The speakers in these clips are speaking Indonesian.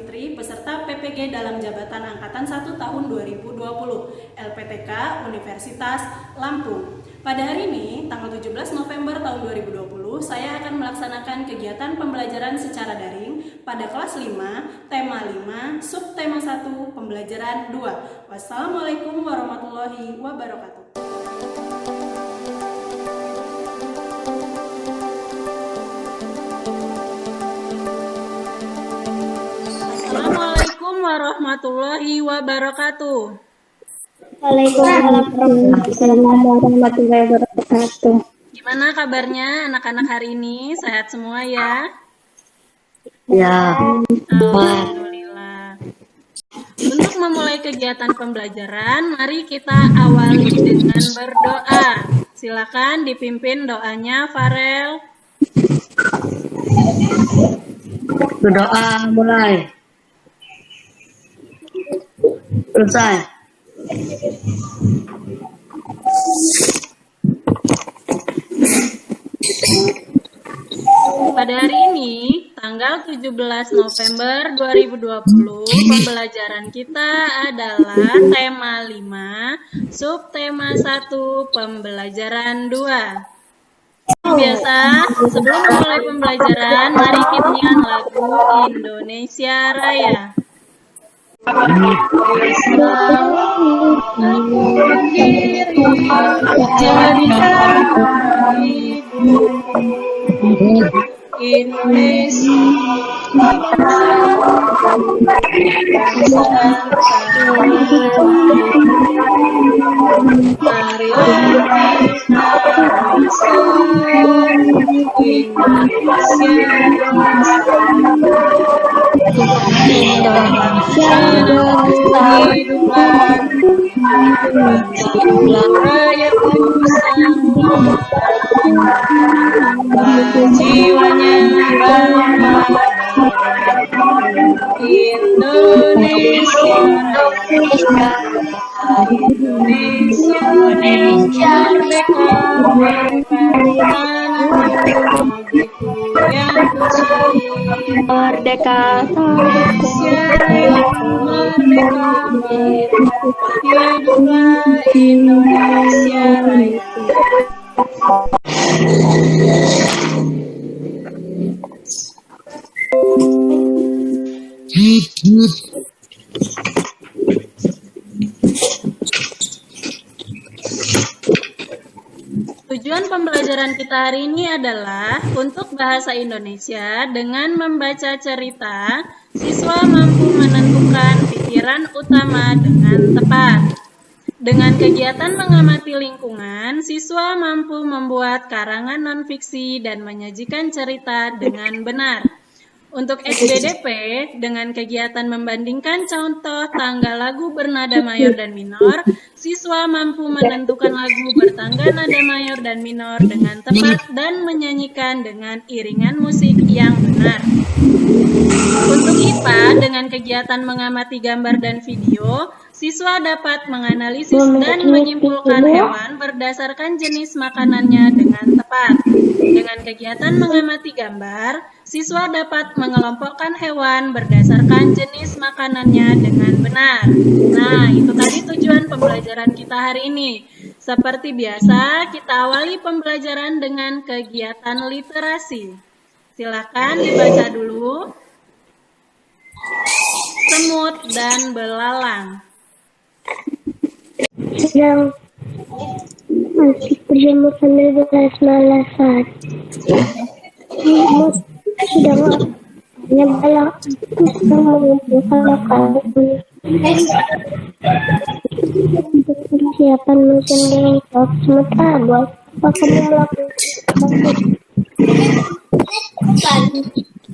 Fitri beserta PPG dalam jabatan Angkatan 1 tahun 2020 LPTK Universitas Lampung. Pada hari ini, tanggal 17 November tahun 2020, saya akan melaksanakan kegiatan pembelajaran secara daring pada kelas 5, tema 5, subtema 1, pembelajaran 2. Wassalamualaikum warahmatullahi wabarakatuh. Assalamualaikum warahmatullahi wabarakatuh. Waalaikumsalam warahmatullahi wabarakatuh. Gimana kabarnya anak-anak hari ini? Sehat semua ya? Ya. Alhamdulillah. Untuk memulai kegiatan pembelajaran, mari kita awali dengan berdoa. Silakan dipimpin doanya Farel. Berdoa mulai. Selesai. Pada hari ini, tanggal 17 November 2020, pembelajaran kita adalah tema 5, subtema 1, pembelajaran 2. Biasa, sebelum mulai pembelajaran, mari kita nyanyikan lagu Indonesia Raya. Jiwanya Indonesia merdeka, hiduplah Indonesia Raya. Tujuan pembelajaran kita hari ini adalah untuk bahasa Indonesia dengan membaca cerita, siswa mampu menentukan pikiran utama dengan tepat. Dengan kegiatan mengamati lingkungan, siswa mampu membuat karangan non-fiksi dan menyajikan cerita dengan benar. Untuk SBDP, dengan kegiatan membandingkan contoh tangga lagu bernada mayor dan minor, siswa mampu menentukan lagu bertangga nada mayor dan minor dengan tepat dan menyanyikan dengan iringan musik yang benar. Untuk IPA, dengan kegiatan mengamati gambar dan video, siswa dapat menganalisis dan menyimpulkan hewan berdasarkan jenis makanannya dengan tepat. Dengan kegiatan mengamati gambar, siswa dapat mengelompokkan hewan berdasarkan jenis makanannya dengan benar. Nah, itu tadi tujuan pembelajaran kita hari ini. Seperti biasa, kita awali pembelajaran dengan kegiatan literasi. Silakan dibaca dulu. Semut dan belalang. Sedang masih berjemur sambil bermalas-malasan. Semut sedang hanya belalang sedang mengumpulkan makanan untuk persiapan musim dingin. Semut buat apa kamu lakukan?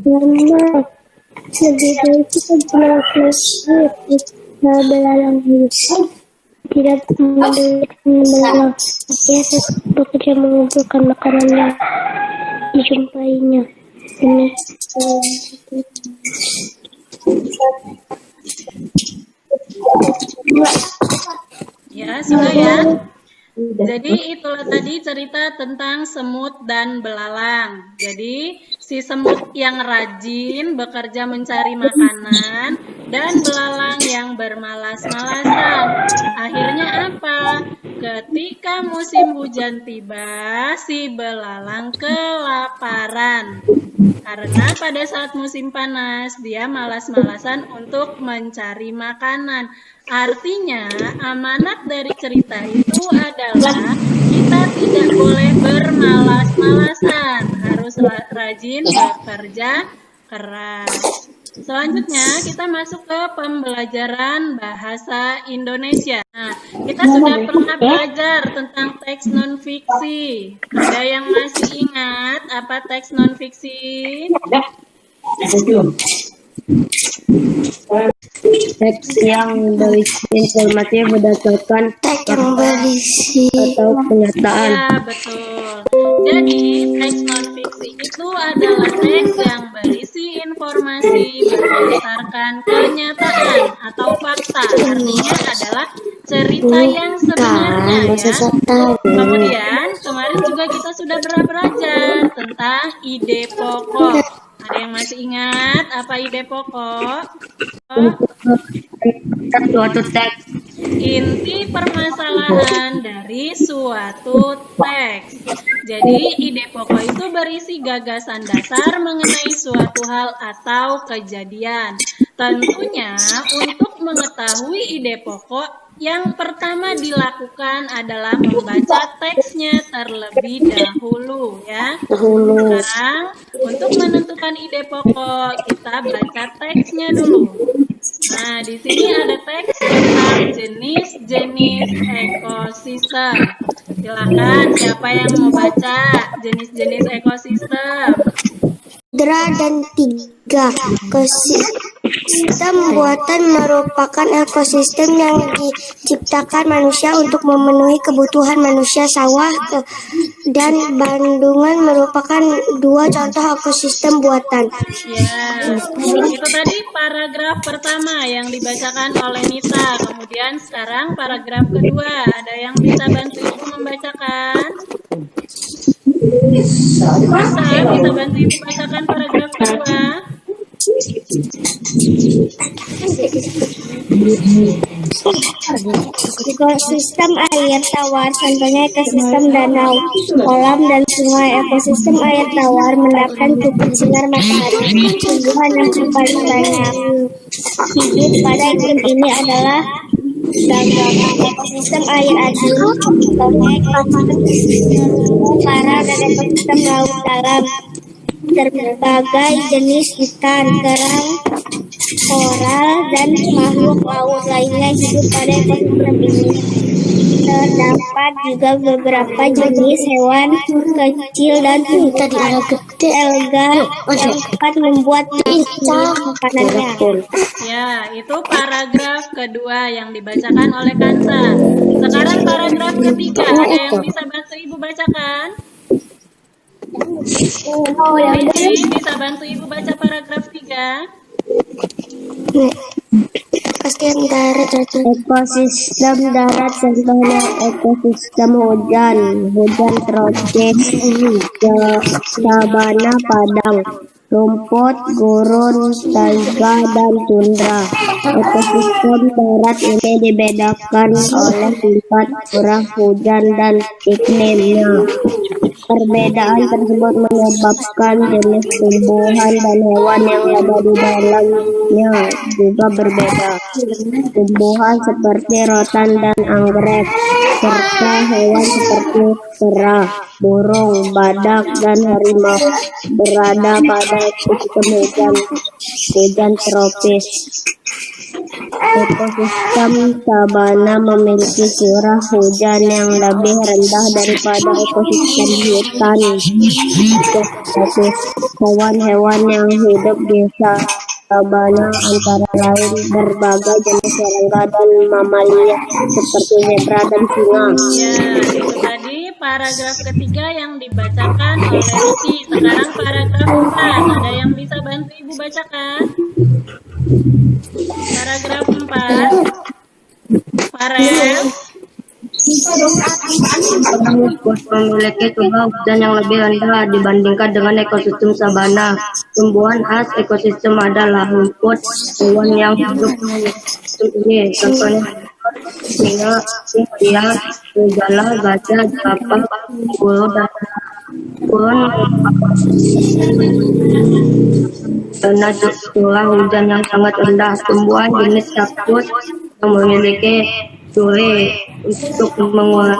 Lama lebih baik kita berlaku belalang hidup. Tidak mendengarkan belalang, dia tetap bekerja mengumpulkan makanan yang dijumpainya. Ini ya, sudah ya. Jadi itulah tadi cerita tentang semut dan belalang. Jadi Si semut yang rajin bekerja mencari makanan dan belalang yang bermalas-malasan. Akhirnya apa? Ketika musim hujan tiba, si belalang kelaparan. Karena pada saat musim panas, dia malas-malasan untuk mencari makanan. Artinya, amanat dari cerita itu adalah kita tidak boleh bermalas-malasan, harus rajin bekerja keras. Selanjutnya, kita masuk ke pembelajaran bahasa Indonesia. Nah, kita sudah pernah belajar tentang teks non-fiksi. Ada yang masih ingat apa teks non-fiksi? Teks yang berisi informasi berdasarkan atau kenyataan. Ya, betul. Jadi, teks non-fiksi itu adalah teks yang berisi informasi berdasarkan kenyataan atau fakta. Artinya adalah cerita yang sebenarnya ya. Kemudian, kemarin juga kita sudah belajar tentang ide pokok. Ada yang masih ingat apa ide pokok? Suatu teks. Inti permasalahan dari suatu teks. Jadi, ide pokok itu berisi gagasan dasar mengenai suatu hal atau kejadian. Tentunya, untuk mengetahui ide pokok, yang pertama dilakukan adalah membaca teksnya terlebih dahulu ya. Sekarang, untuk menentukan ide pokok, kita baca teksnya dulu. Nah, di sini ada teks tentang jenis-jenis ekosistem. Silakan, siapa yang mau baca jenis-jenis ekosistem? Hidra dan tiga. Ekosistem buatan merupakan ekosistem yang diciptakan manusia untuk memenuhi kebutuhan manusia. Sawah dan bendungan merupakan dua contoh ekosistem buatan. Ya, itu tadi paragraf pertama yang dibacakan oleh Nita. Kemudian sekarang paragraf kedua. Ada yang bisa bantu Ibu membacakan? Bisa bantu Ibu bacakan paragraf kedua? Ekosistem air tawar, contohnya ekosistem danau, kolam, dan sungai. Ekosistem air tawar mendapatkan cukup sinar matahari. Tumbuhan yang paling banyak hidup pada iklim ini adalah ganggangan. Ekosistem air adil, contohnya ekosistem karang dan ekosistem laut dalam. Berbagai jenis ikan, kerang, koral, dan makhluk laut lainnya hidup pada ekosistem ini. Terdapat juga beberapa jenis hewan kecil dan alga yang dapat membuat makanannya. Ya, itu paragraf kedua yang dibacakan oleh Kansa. Sekarang paragraf ketiga, ada yang bisa bantu Ibu bacakan? Bisa bantu Ibu baca paragraf 3? Ekosistem darat, contohnya ekosistem hujan tropis, sabana padang, rumput, gurun, taiga, dan tundra. Ekosistem darat ini dibedakan oleh tingkat curah hujan dan iklimnya. Perbedaan tersebut menyebabkan jenis tumbuhan dan hewan yang ada di dalamnya juga berbeda. Tumbuhan seperti rotan dan anggrek, serta hewan seperti kera, burung, badak, dan harimau berada pada ekosistem hujan tropis. Ekosistem sabana memiliki curah hujan yang lebih rendah daripada ekosistem hutan tropis. Hewan-hewan yang hidup di sabana antara lain berbagai jenis serangga dan mamalia seperti zebra dan singa. Ya, itu tadi paragraf ketiga yang dibacakan oleh Riki. Sekarang paragraf 4. Ada yang bisa bantu Ibu bacakan? Paragraf 4. Farel. Rumput memiliki curah hujan yang lebih rendah dibandingkan dengan ekosistem sabana. Tumbuhan khas ekosistem adalah rumput. Hewan yang hidup di ekosistem ini contohnya singa, buaya, serigala, gajah, jerapah, burung, dan burung karena curah hujan yang sangat rendah. Tumbuhan jenis kaktus yang memiliki duri untuk mengurangi.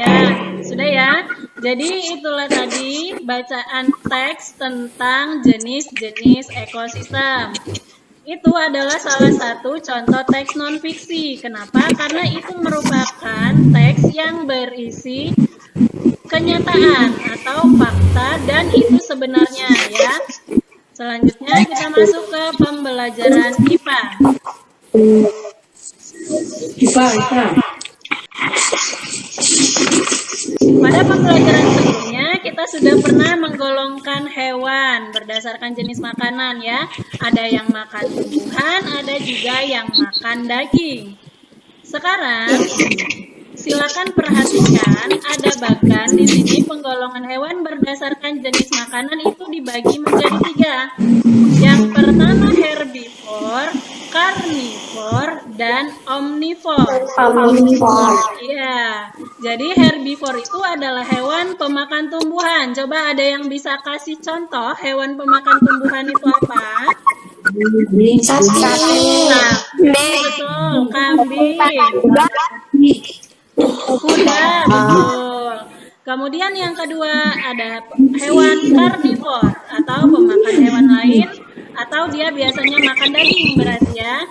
Ya, sudah ya. Jadi itulah tadi bacaan teks tentang jenis-jenis ekosistem. Itu adalah salah satu contoh teks non-fiksi. Kenapa? Karena itu merupakan teks yang berisi kenyataan atau fakta dan itu sebenarnya ya. Selanjutnya kita masuk ke pembelajaran IPA. Pada pembelajaran sebelumnya kita sudah pernah menggolongkan hewan berdasarkan jenis makanan ya. Ada yang makan tumbuhan, ada juga yang makan daging. Sekarang silakan perhatikan ada bahkan di sini penggolongan hewan berdasarkan jenis makanan itu dibagi menjadi 3. Yang pertama herbivore, karnivor, dan omnivore. Iya, jadi herbivore itu adalah hewan pemakan tumbuhan. Coba ada yang bisa kasih contoh hewan pemakan tumbuhan itu apa? Sapi, Betul, kambing, kuda, betul. Kemudian yang kedua ada hewan karnivor atau pemakan hewan lain atau dia biasanya makan daging berarti ya.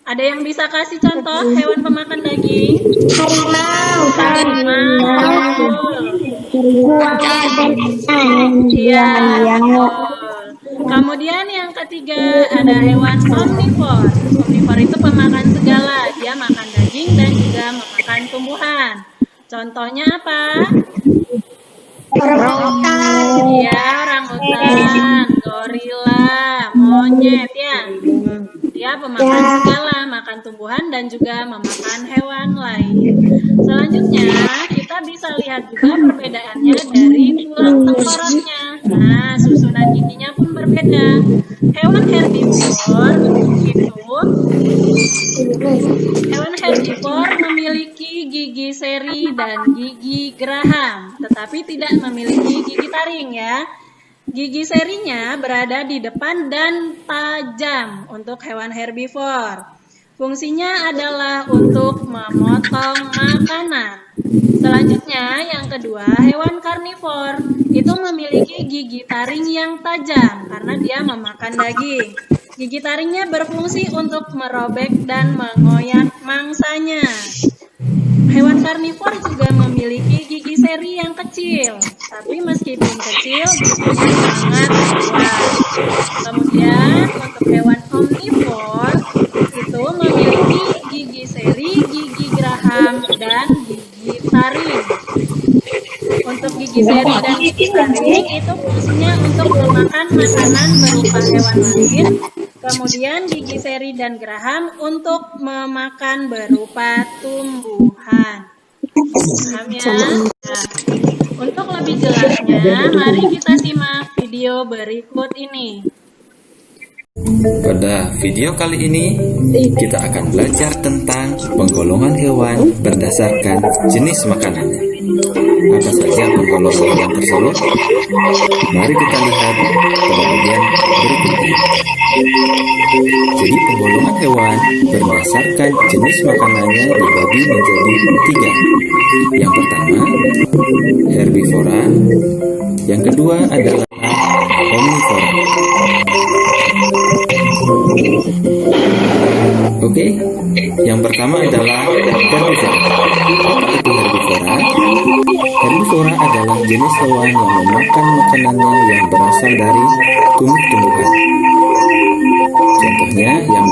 Ada yang bisa kasih contoh hewan pemakan daging? Harimau. Iya. Kemudian yang ketiga ada hewan omnivor. Omnivor itu pemakan segala. Dia makan daging dan juga memakan tumbuhan. Contohnya apa? Iya, orangutan, gorila, monyet ya. Dia pemakan segala, makan tumbuhan dan juga memakan hewan lain. Selanjutnya, kita bisa lihat juga perbedaannya dari tulang tengkoraknya. Nah, susunan giginya pun berbeda. Hewan herbivore memiliki gigi seri dan gigi geraham, tetapi tidak memiliki gigi taring ya. Gigi serinya berada di depan dan tajam untuk hewan herbivore. Fungsinya adalah untuk memotong makanan. Selanjutnya, yang kedua, hewan karnivor itu memiliki gigi taring yang tajam karena dia memakan daging. Gigi taringnya berfungsi untuk merobek dan mengoyak mangsanya. Hewan karnivor juga memiliki gigi seri yang kecil, tapi meskipun kecil, giginya sangat kuat. Kemudian, untuk hewan omnivor itu memiliki gigi seri, gigi geraham, dan gigi taring. Untuk gigi seri dan gigi taring itu fungsinya untuk memakan makanan berupa hewan lain. Kemudian gigi seri dan geraham untuk memakan berupa tumbuhan. Paham ya? Nah, untuk lebih jelasnya, mari kita simak video berikut ini. Pada video kali ini, kita akan belajar tentang penggolongan hewan berdasarkan jenis makanannya. Apa saja penggolongan hewan tersebut? Mari kita lihat pada bagian berikut ini. Jadi penggolongan hewan berdasarkan jenis makanannya dibagi menjadi 3. Yang pertama, herbivora. Yang kedua adalah omnivora. Oke, yang pertama adalah herbivora. Apa itu herbivora? Herbivora adalah jenis hewan yang memakan makanannya yang berasal dari tumbuh-tumbuhan. Contohnya yang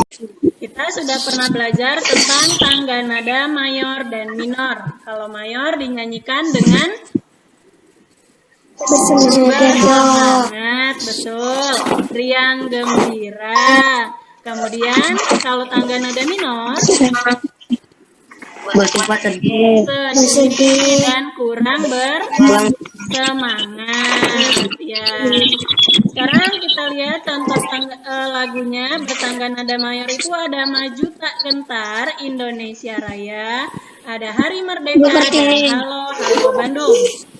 Kita sudah pernah belajar tentang tangga nada mayor dan minor. Kalau mayor dinyanyikan dengan bersemangat, betul, riang gembira. Kemudian kalau tangga nada minor Bersifat sedih. sedih dan kurang bersemangat. Ya. Sekarang kita lihat contoh lagunya bertangga nada mayor itu ada Maju Tak Gentar, Indonesia Raya, ada Hari Merdeka, dan Halo Halo Bandung.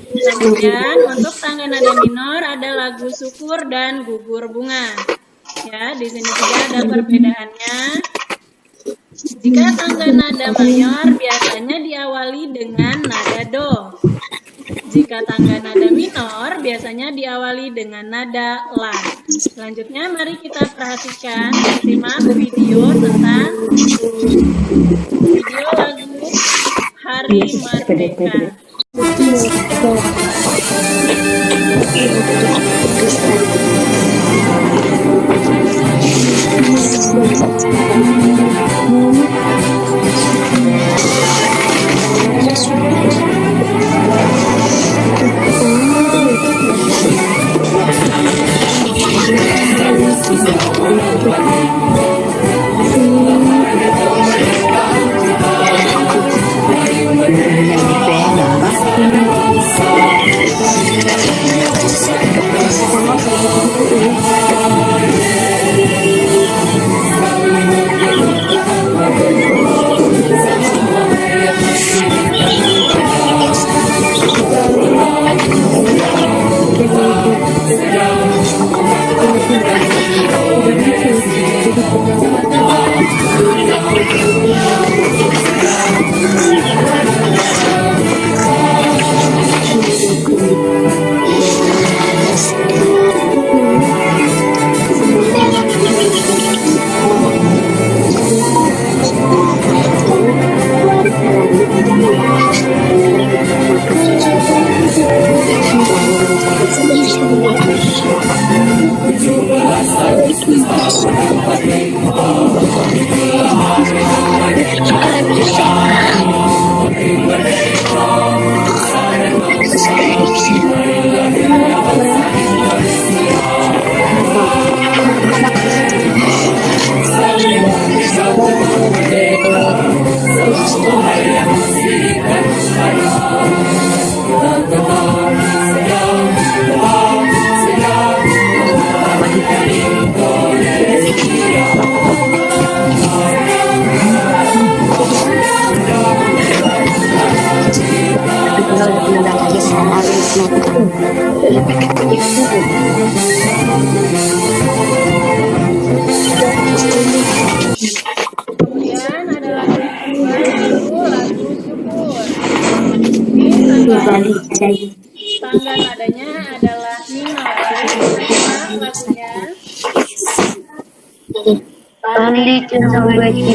Kemudian untuk tangga nada minor ada lagu Syukur dan Gugur Bunga. Ya, di sini juga ada perbedaannya. Jika tangga nada mayor biasanya diawali dengan nada do. Jika tangga nada minor biasanya diawali dengan nada la. Selanjutnya mari kita perhatikan, simak video tentang video lagu Hari Merdeka. Kemudian ada lagu kedua yaitu lagu Syukur. Ini tangga nadanya adalah minor. Jadi kita lagunya. Only to somebody.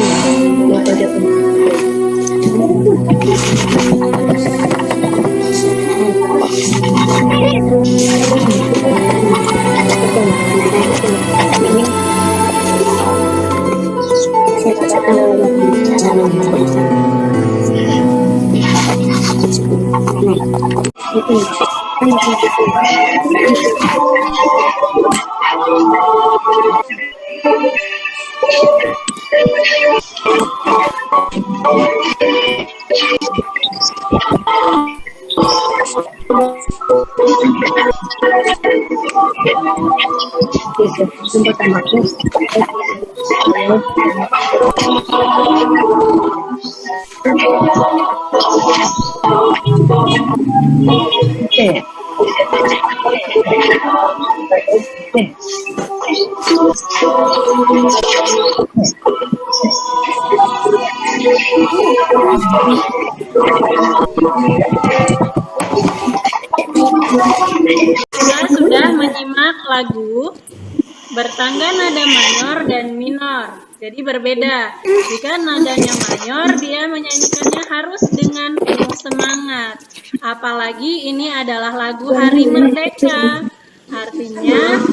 Kita sudah menyimak lagu bertangga nada mayor dan minor. Jadi berbeda. Jika nadanya mayor, dia menyanyikannya harus dengan penuh semangat. Apalagi ini adalah lagu Hari Merdeka. Artinya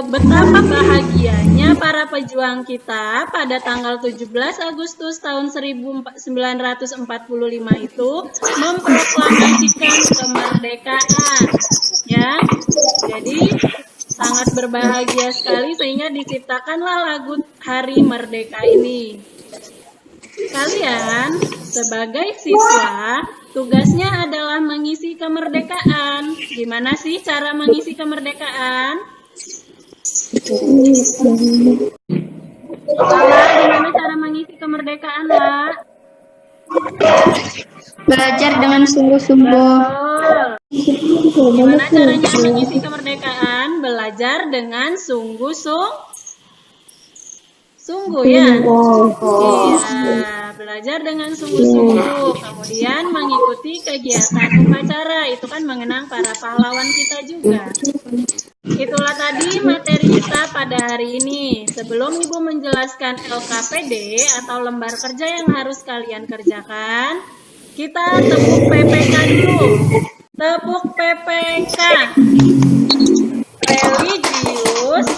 betapa bahagianya para pejuang kita pada tanggal 17 Agustus tahun 1945 itu memproklamasikan kemerdekaan. Ya, jadi sangat berbahagia sekali sehingga diciptakanlah lagu Hari Merdeka ini. Kalian sebagai siswa, tugasnya adalah mengisi kemerdekaan. Gimana sih cara mengisi kemerdekaan? Gimana cara mengisi kemerdekaan, Wak? Belajar dengan sungguh-sungguh. Betul. Gimana caranya mengisi kemerdekaan? Belajar dengan sungguh ya. Iya, belajar dengan sungguh-sungguh. Kemudian mengikuti kegiatan upacara. Itu kan mengenang para pahlawan kita juga. Itulah tadi materi kita pada hari ini. Sebelum Ibu menjelaskan LKPD atau lembar kerja yang harus kalian kerjakan, kita tepuk PPK dulu. Tepuk PPK. Religius,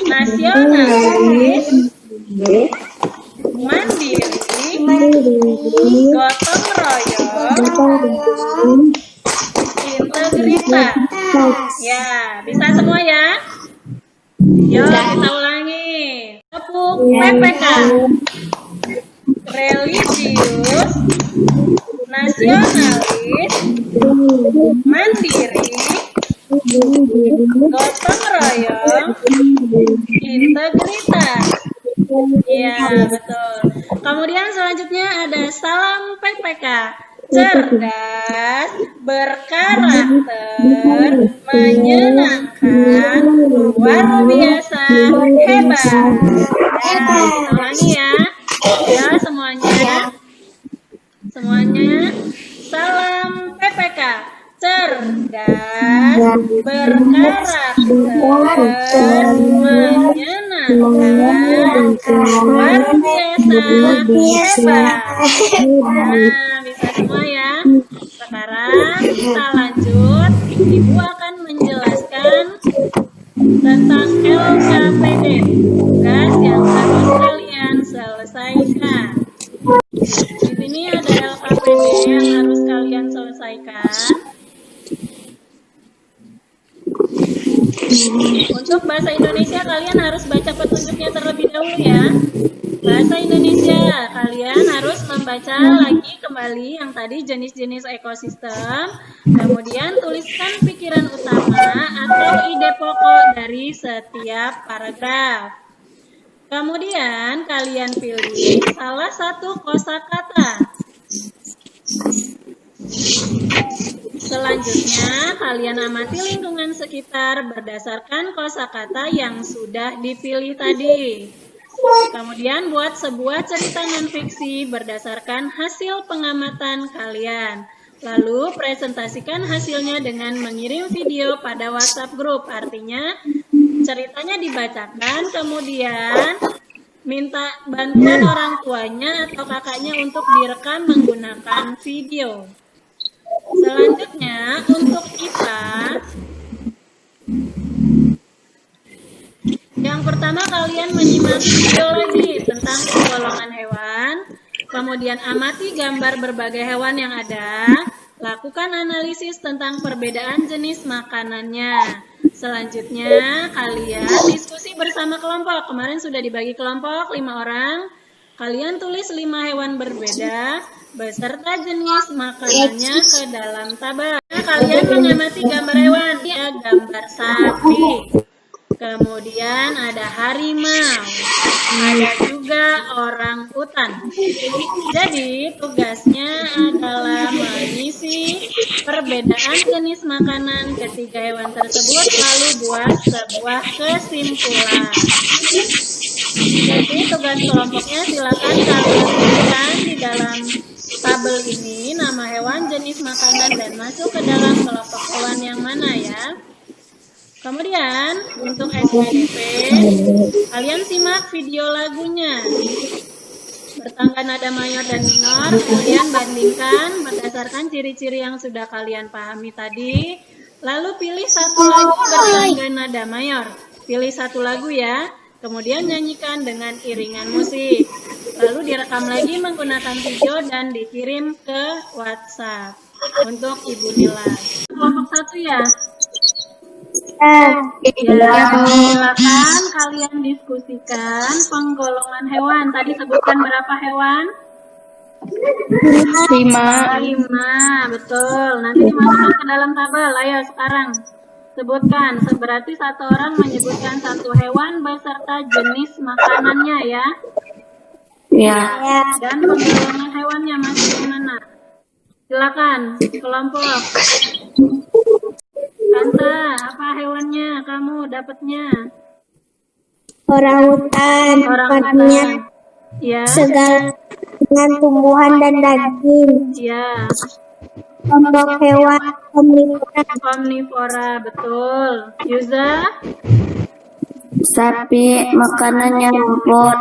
nasionalis, mandiri, gotong royong, integritas. Ya, bisa semua ya? Yuk kita ulangi. Tepuk PPK. Religius, nasionalis, mandiri, gotong royong, integritas. Iya, betul. Kemudian selanjutnya ada salam PPK. Cerdas, berkarakter, menyenangkan, luar biasa, hebat. Ya, kita ulangi ya. Ya, semuanya. Salam PPK. Cerdas, berkarakter, menyenangkan, luar biasa, hebat. Nah, bisa semua ya. Sekarang kita lanjut. Ibu akan menjelaskan tentang LKPD, tugas yang harus kalian selesaikan. Di sini ada LKPD yang harus kalian selesaikan. Untuk bahasa Indonesia kalian harus baca petunjuknya terlebih dahulu ya. Bahasa Indonesia kalian harus membaca lagi kembali yang tadi jenis-jenis ekosistem. Kemudian tuliskan pikiran utama atau ide pokok dari setiap paragraf. Kemudian kalian pilih salah satu kosakata. Selanjutnya, kalian amati lingkungan sekitar berdasarkan kosakata yang sudah dipilih tadi. Kemudian buat sebuah cerita non-fiksi berdasarkan hasil pengamatan kalian. Lalu presentasikan hasilnya dengan mengirim video pada WhatsApp group. Artinya ceritanya dibacakan, kemudian minta bantuan orang tuanya atau kakaknya untuk direkam menggunakan video. Selanjutnya, untuk IPA, yang pertama kalian menyimak video lagi tentang golongan hewan, kemudian amati gambar berbagai hewan yang ada, lakukan analisis tentang perbedaan jenis makanannya. Selanjutnya, kalian diskusi bersama kelompok. Kemarin sudah dibagi kelompok 5 orang. Kalian tulis 5 hewan berbeda beserta jenis makanannya ke dalam tabel. Kalian mengamati gambar hewan. Ada gambar sapi. Kemudian ada harimau. Ada juga orang utan. Jadi tugasnya adalah mengisi perbedaan jenis makanan ketiga hewan tersebut lalu buat sebuah kesimpulan. Jadi tugas kelompoknya silakan kalian tuliskan di dalam tabel ini nama hewan, jenis makanan, dan masuk ke dalam kelompok hewan yang mana ya. Kemudian untuk SPDP, kalian simak video lagunya bertangga nada mayor dan minor, kemudian bandingkan berdasarkan ciri-ciri yang sudah kalian pahami tadi, lalu pilih satu lagu bertangga nada mayor. Pilih satu lagu ya, kemudian nyanyikan dengan iringan musik, lalu direkam lagi menggunakan video dan dikirim ke WhatsApp untuk Ibu Nila. Kelompok 1 ya. Ya, silakan kalian diskusikan penggolongan hewan. Tadi sebutkan berapa hewan? 5. 5, betul. Nanti dimasukkan ke dalam tabel. Ayo sekarang sebutkan. Berarti satu orang menyebutkan satu hewan beserta jenis makanannya ya. Ya. Dan penggolongan hewannya masuk di mana? Silakan kelompok. Tanta, apa hewannya kamu dapatnya? Orangutan. Makannya Ya, segala dengan tumbuhan dan daging. ya. Kelompok hewan omnivora. Omnivora, betul. Yuza, Sapi makanannya rumput.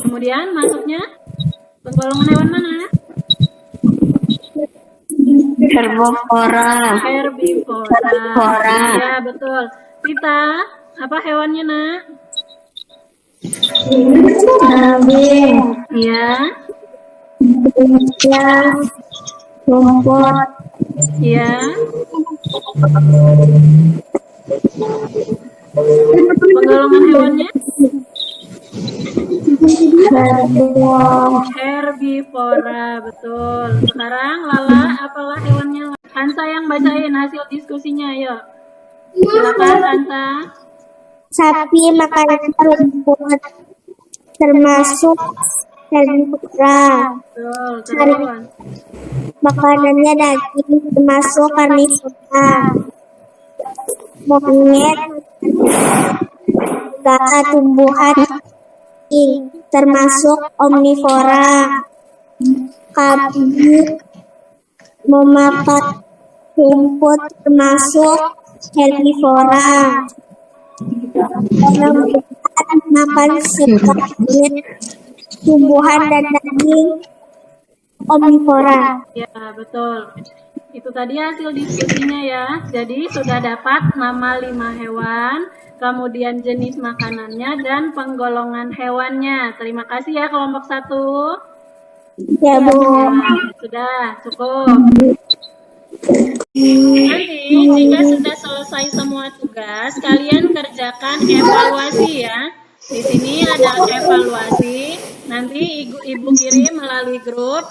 kemudian masuknya penggolongan hewan mana? Herbivora. Herbivora. Ya, betul. Tita, apa hewannya, Nak? Kambing. Ya, Rumput. ya. Penggolongan hewannya? Herbivora, betul. Sekarang Lala, apalah hewannya? Hansa yang bacain hasil diskusinya, yuk. Silakan Hansa. Sapi makanannya rumput, termasuk herbivora. Betul, terus. Makanannya daging, termasuk karnivora. Monyet segala tumbuhan, termasuk omnivora. Kambing memakan rumput, termasuk herbivora. Makan segala tumbuhan dan daging, omnivora. Ya, betul. Itu tadi hasil diskusinya ya. Jadi sudah dapat nama 5 hewan, kemudian jenis makanannya, dan penggolongan hewannya. Terima kasih ya kelompok 1. Ya, Bu. Sudah, cukup. Nanti jika sudah selesai semua tugas, kalian kerjakan evaluasi ya. Di sini ada evaluasi. Nanti ibu kirim melalui grup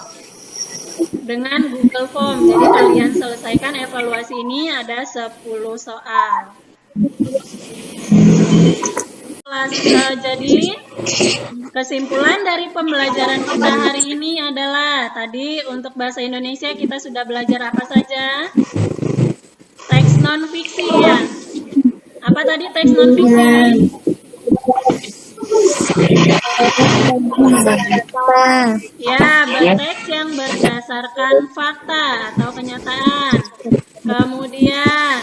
dengan Google Form. Jadi kalian selesaikan evaluasi ini, ada 10 soal. Jadi kesimpulan dari pembelajaran kita hari ini adalah tadi untuk bahasa Indonesia kita sudah belajar apa saja? Teks non-fiksi ya. Apa tadi teks non-fiksi? Ya, berteks yang berdasarkan fakta atau kenyataan. Kemudian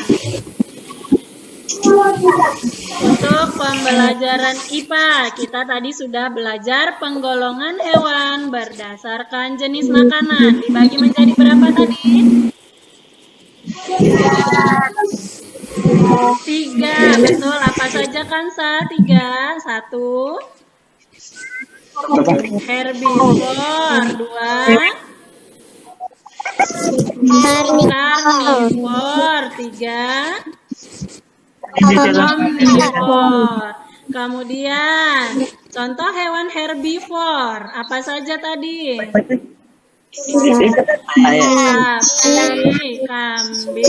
untuk pembelajaran IPA, kita tadi sudah belajar penggolongan hewan berdasarkan jenis makanan. Dibagi menjadi berapa tadi? 3, betul. Apa saja kan, 3? 1. Herbivore. 2. Karnivore. 3. Omnivore. Kemudian contoh hewan herbivore apa saja tadi? Sapi, kambing,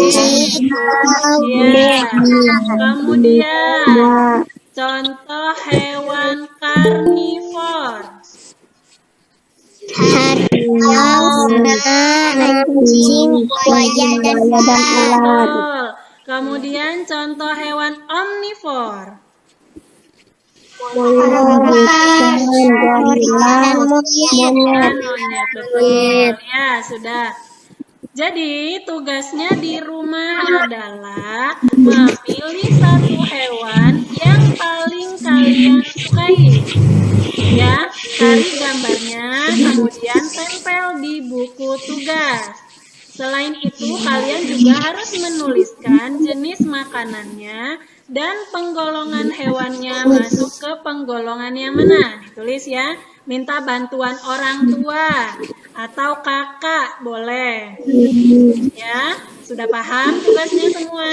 ya. Kemudian contoh hewan karnivore. Harimau, anjing, buaya, dan ular. Betul. Kemudian contoh hewan omnivore. Monyet, betul. Ya, sudah. Jadi, tugasnya di rumah adalah memilih satu hewan yang paling kalian sukai. Ya, cari gambarnya, kemudian tempel di buku tugas. Selain itu, kalian juga harus menuliskan jenis makanannya dan penggolongan hewannya masuk ke penggolongan yang mana. Tulis ya, minta bantuan orang tua atau kakak boleh. Ya, Sudah paham tugasnya semua?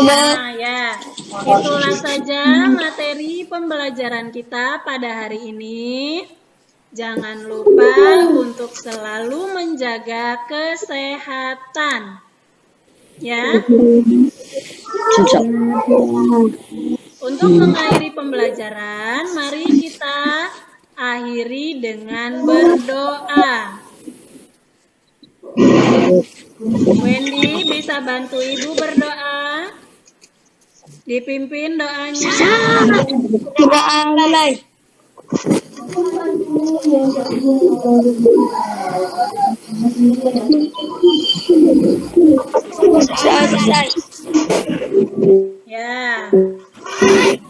Nah, ya, itulah saja materi pembelajaran kita pada hari ini. Jangan lupa untuk selalu menjaga kesehatan. Ya. Untuk mengakhiri pembelajaran, mari kita akhiri dengan berdoa. Wendy bisa bantu Ibu berdoa? Dipimpin doanya. Doa mulai. Ya.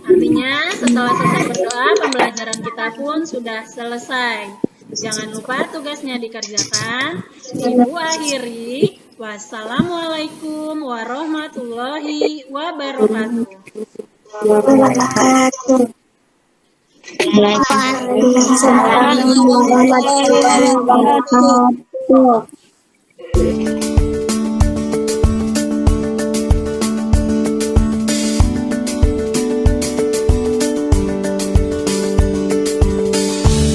Artinya setelah selesai berdoa, pembelajaran kita pun sudah selesai. Jangan lupa tugasnya dikerjakan. Ibu akhiri. Wassalamualaikum warahmatullahi wabarakatuh. Waalaikumsalam warahmatullahi wabarakatuh.